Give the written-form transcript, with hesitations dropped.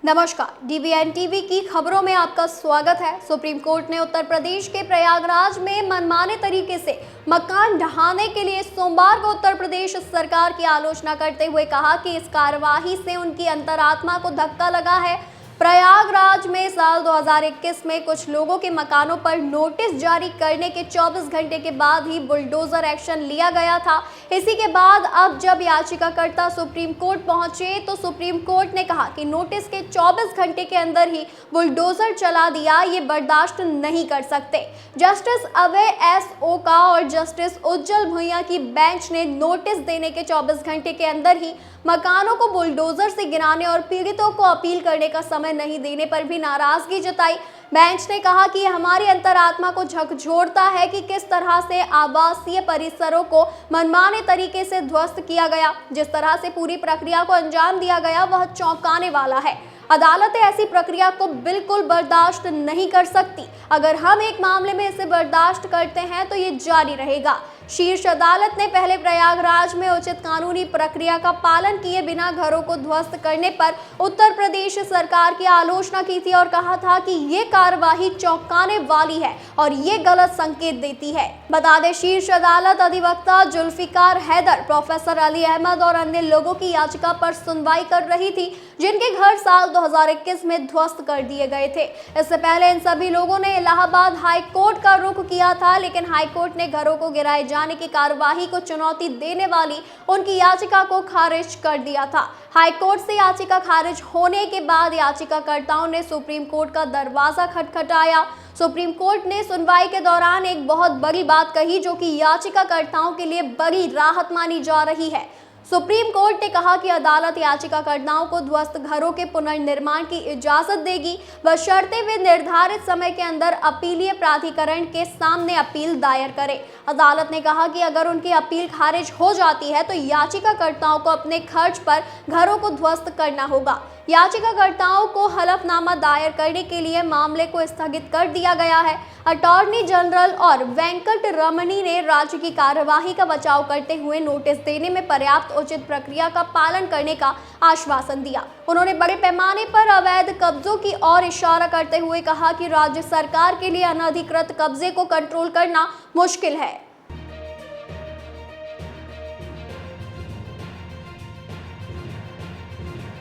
नमस्कार, डीवीएन टीवी की खबरों में आपका स्वागत है। सुप्रीम कोर्ट ने उत्तर प्रदेश के प्रयागराज में मनमाने तरीके से मकान ढहाने के लिए सोमवार को उत्तर प्रदेश सरकार की आलोचना करते हुए कहा कि इस कार्यवाही से उनकी अंतरात्मा को धक्का लगा है। प्रयागराज में साल 2021 में कुछ लोगों के मकानों पर नोटिस जारी करने के 24 घंटे के बाद ही बुलडोजर एक्शन लिया गया था। इसी के बाद अब जब याचिकाकर्ता सुप्रीम कोर्ट पहुंचे तो सुप्रीम कोर्ट ने कहा कि नोटिस के 24 घंटे के अंदर ही बुलडोजर चला दिया, ये बर्दाश्त नहीं कर सकते। जस्टिस अभय एस ओका और जस्टिस उज्जवल भुइयां की बेंच ने नोटिस देने के 24 घंटे के अंदर ही मकानों को बुलडोजर से गिराने और पीड़ितों को अपील करने का समय नहीं देने पर भी नाराजगी जताई। बेंच ने कहा कि हमारी अंतरात्मा को झकझोरता है कि किस तरह से आवासीय परिसरों को मनमाने तरीके से ध्वस्त किया गया। जिस तरह से पूरी प्रक्रिया को अंजाम दिया गया वह चौंकाने वाला है। अदालतें ऐसी प्रक्रिया को बिल्कुल बर्दाश्त नहीं कर सकती। अगर हम एक मामले में इसे बर्दाश्त करते हैं तो ये जारी रहेगा। शीर्ष अदालत ने पहले प्रयागराज में उचित कानूनी प्रक्रिया का पालन किए बिना घरों को ध्वस्त करने पर उत्तर प्रदेश सरकार की आलोचना की थी और कहा था कि ये कार्यवाही चौंकाने वाली है और ये गलत संकेत देती है। बता दें, शीर्ष अदालत अधिवक्ता जुल्फिकार हैदर, प्रोफेसर अली अहमद और अन्य लोगों की याचिका पर सुनवाई कर रही थी जिनके घर साल 2021 में ध्वस्त कर दिए गए थे। इससे पहले इन सभी लोगों ने इलाहाबाद हाई कोर्ट का रुख किया था, लेकिन हाई कोर्ट ने घरों को गिराए जाने की कार्यवाही को चुनौती देने वाली उनकी याचिका को खारिज कर दिया था। हाई कोर्ट से याचिका खारिज होने के बाद याचिकाकर्ताओं ने सुप्रीम कोर्ट का दरवाजा खटखटाया। सुप्रीम कोर्ट ने सुनवाई के दौरान एक बहुत बड़ी बात कही जो कि याचिकाकर्ताओं के लिए बड़ी राहत मानी जा रही है। सुप्रीम कोर्ट ने कहा कि अदालत याचिकाकर्ताओं को ध्वस्त घरों के पुनर्निर्माण की इजाजत देगी, बशर्ते वे निर्धारित समय के अंदर अपीलीय प्राधिकरण के सामने अपील दायर करें। अदालत ने कहा कि अगर उनकी अपील खारिज हो जाती है तो याचिकाकर्ताओं को अपने खर्च पर घरों को ध्वस्त करना होगा। याचिकाकर्ताओं को हलफनामा दायर करने के लिए मामले को स्थगित कर दिया गया है। अटॉर्नी जनरल और वेंकट रमणी ने राज्य की कार्यवाही का बचाव करते हुए नोटिस देने में पर्याप्त उचित प्रक्रिया का पालन करने का आश्वासन दिया। उन्होंने बड़े पैमाने पर अवैध कब्जों की ओर इशारा करते हुए कहा कि राज्य सरकार के लिए अनधिकृत कब्जे को कंट्रोल करना मुश्किल है।